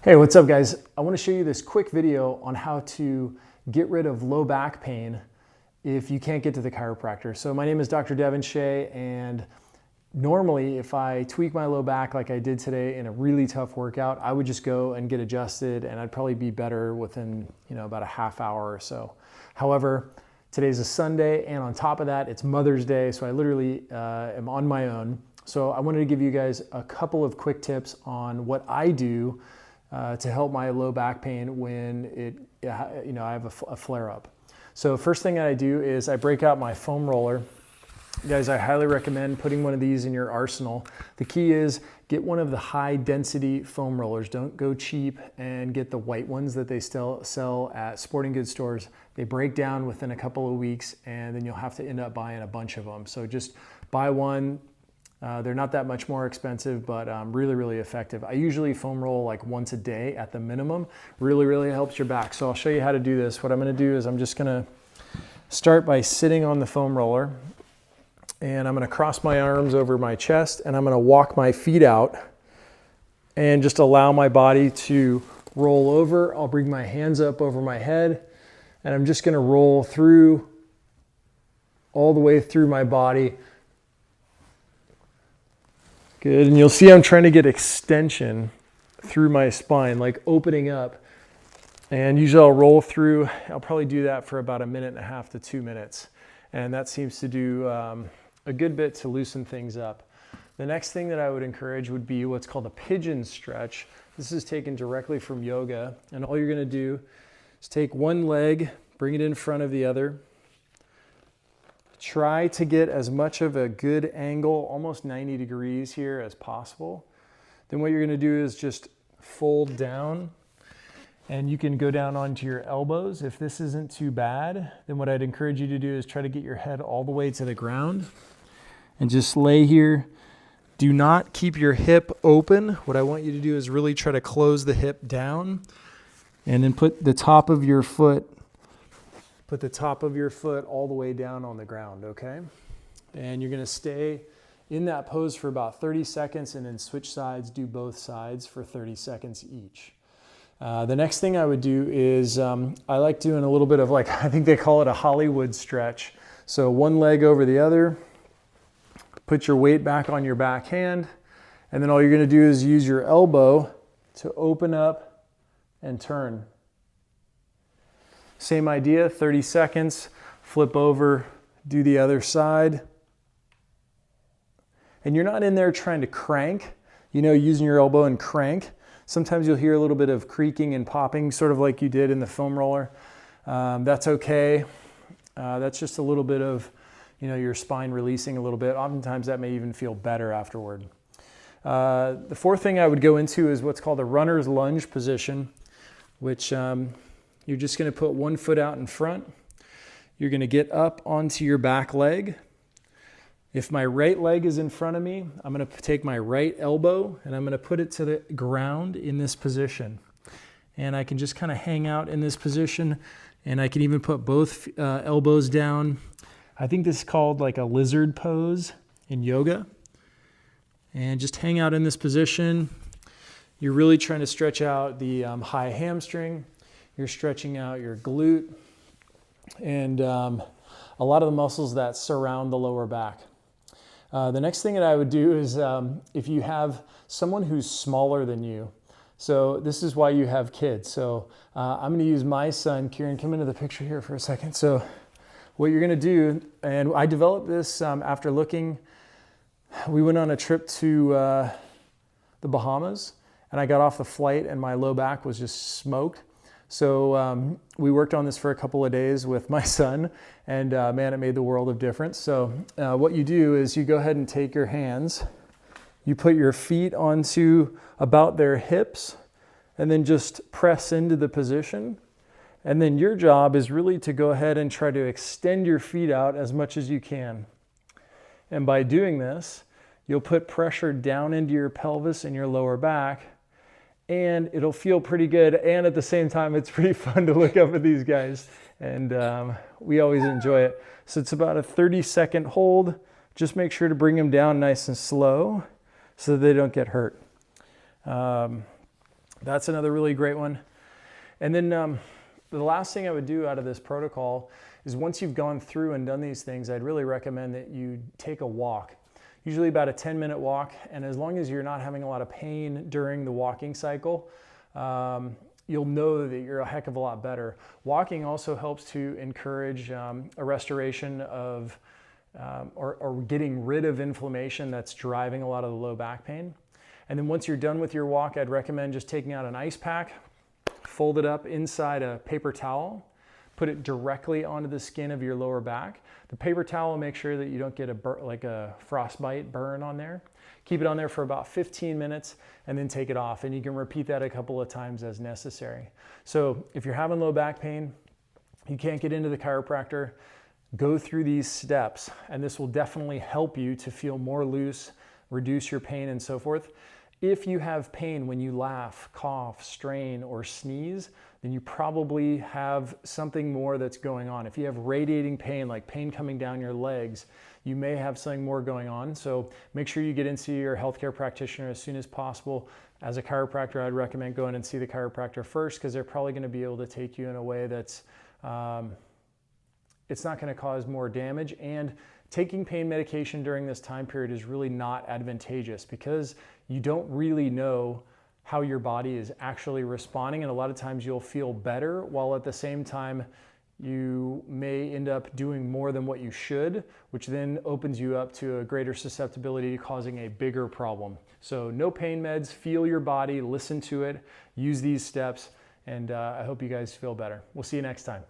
Hey, what's up guys? I want to show you this quick video on how to get rid of low back pain if you can't get to the chiropractor. So my name is Dr. Devin Shea, and normally if I tweak my low back like I did today in a really tough workout, I would just go and get adjusted and I'd probably be better within about a half hour or so. However, today's a Sunday, and on top of that, it's Mother's Day, so I literally am on my own. So I wanted to give you guys a couple of quick tips on what I do to help my low back pain when I have a flare-up. So first thing that I do is I break out my foam roller. Guys, I highly recommend putting one of these in your arsenal. The key is get one of the high density foam rollers. Don't go cheap and get the white ones that they still sell at sporting goods stores. They break down within a couple of weeks, and then you'll have to end up buying a bunch of them. So just buy one. They're not that much more expensive, but really, really effective. I usually foam roll like once a day at the minimum. Really, really helps your back. So I'll show you how to do this. What I'm gonna do is I'm just gonna start by sitting on the foam roller, and I'm gonna cross my arms over my chest, and I'm gonna walk my feet out and just allow my body to roll over. I'll bring my hands up over my head, and I'm just gonna roll through all the way through my body. Good, and you'll see I'm trying to get extension through my spine, like opening up. And usually I'll roll through, I'll probably do that for about 1.5 to 2 minutes. And that seems to do a good bit to loosen things up. The next thing that I would encourage would be what's called a pigeon stretch. This is taken directly from yoga. And all you're gonna do is take one leg, bring it in front of the other. Try to get as much of a good angle, almost 90 degrees here, as possible. Then what you're gonna do is just fold down, and you can go down onto your elbows. If this isn't too bad, then what I'd encourage you to do is try to get your head all the way to the ground and just lay here. Do not keep your hip open. What I want you to do is really try to close the hip down, and then put the top of your foot all the way down on the ground, okay? And you're gonna stay in that pose for about 30 seconds and then switch sides, do both sides for 30 seconds each. The next thing I would do is, I like doing a little bit of, like, I think they call it a Hollywood stretch. So one leg over the other, put your weight back on your back hand, and then all you're gonna do is use your elbow to open up and turn. Same idea, 30 seconds, flip over, do the other side. And you're not in there trying to crank, using your elbow and crank. Sometimes you'll hear a little bit of creaking and popping, sort of like you did in the foam roller. That's okay. That's just a little bit of, your spine releasing a little bit. Oftentimes that may even feel better afterward. The fourth thing I would go into is what's called a runner's lunge position, which you're just gonna put one foot out in front. You're gonna get up onto your back leg. If my right leg is in front of me, I'm gonna take my right elbow and I'm gonna put it to the ground in this position. And I can just kind of hang out in this position, and I can even put both elbows down. I think this is called like a lizard pose in yoga. And just hang out in this position. You're really trying to stretch out the high hamstring. You're stretching out your glute and a lot of the muscles that surround the lower back. The next thing that I would do is if you have someone who's smaller than you, so this is why you have kids. So I'm gonna use my son, Kieran, come into the picture here for a second. So what you're gonna do, and I developed this after we went on a trip to the Bahamas, and I got off the flight and my low back was just smoked. So we worked on this for a couple of days with my son, and man, it made the world of difference. So what you do is you go ahead and take your hands, you put your feet onto about their hips, and then just press into the position. And then your job is really to go ahead and try to extend your feet out as much as you can. And by doing this, you'll put pressure down into your pelvis and your lower back, and it'll feel pretty good. And at the same time, it's pretty fun to look up at these guys. And we always enjoy it. So it's about a 30-second hold. Just make sure to bring them down nice and slow so that they don't get hurt. That's another really great one. And then the last thing I would do out of this protocol is once you've gone through and done these things, I'd really recommend that you take a walk. Usually about a 10-minute walk, and as long as you're not having a lot of pain during the walking cycle, you'll know that you're a heck of a lot better. Walking also helps to encourage a restoration of or getting rid of inflammation that's driving a lot of the low back pain. And then once you're done with your walk, I'd recommend just taking out an ice pack, fold it up inside a paper towel, put it directly onto the skin of your lower back. The paper towel will make sure that you don't get a frostbite burn on there. Keep it on there for about 15 minutes and then take it off. And you can repeat that a couple of times as necessary. So if you're having low back pain, you can't get into the chiropractor, go through these steps, and this will definitely help you to feel more loose, reduce your pain and so forth. If you have pain when you laugh, cough, strain, or sneeze, then you probably have something more that's going on. If you have radiating pain, like pain coming down your legs, you may have something more going on. So make sure you get into your healthcare practitioner as soon as possible. As a chiropractor, I'd recommend going and see the chiropractor first, because they're probably going to be able to take you in a way that's it's not going to cause more damage. And taking pain medication during this time period is really not advantageous, because you don't really know how your body is actually responding. And a lot of times you'll feel better while at the same time you may end up doing more than what you should, which then opens you up to a greater susceptibility to causing a bigger problem. So no pain meds, feel your body, listen to it, use these steps, and I hope you guys feel better. We'll see you next time.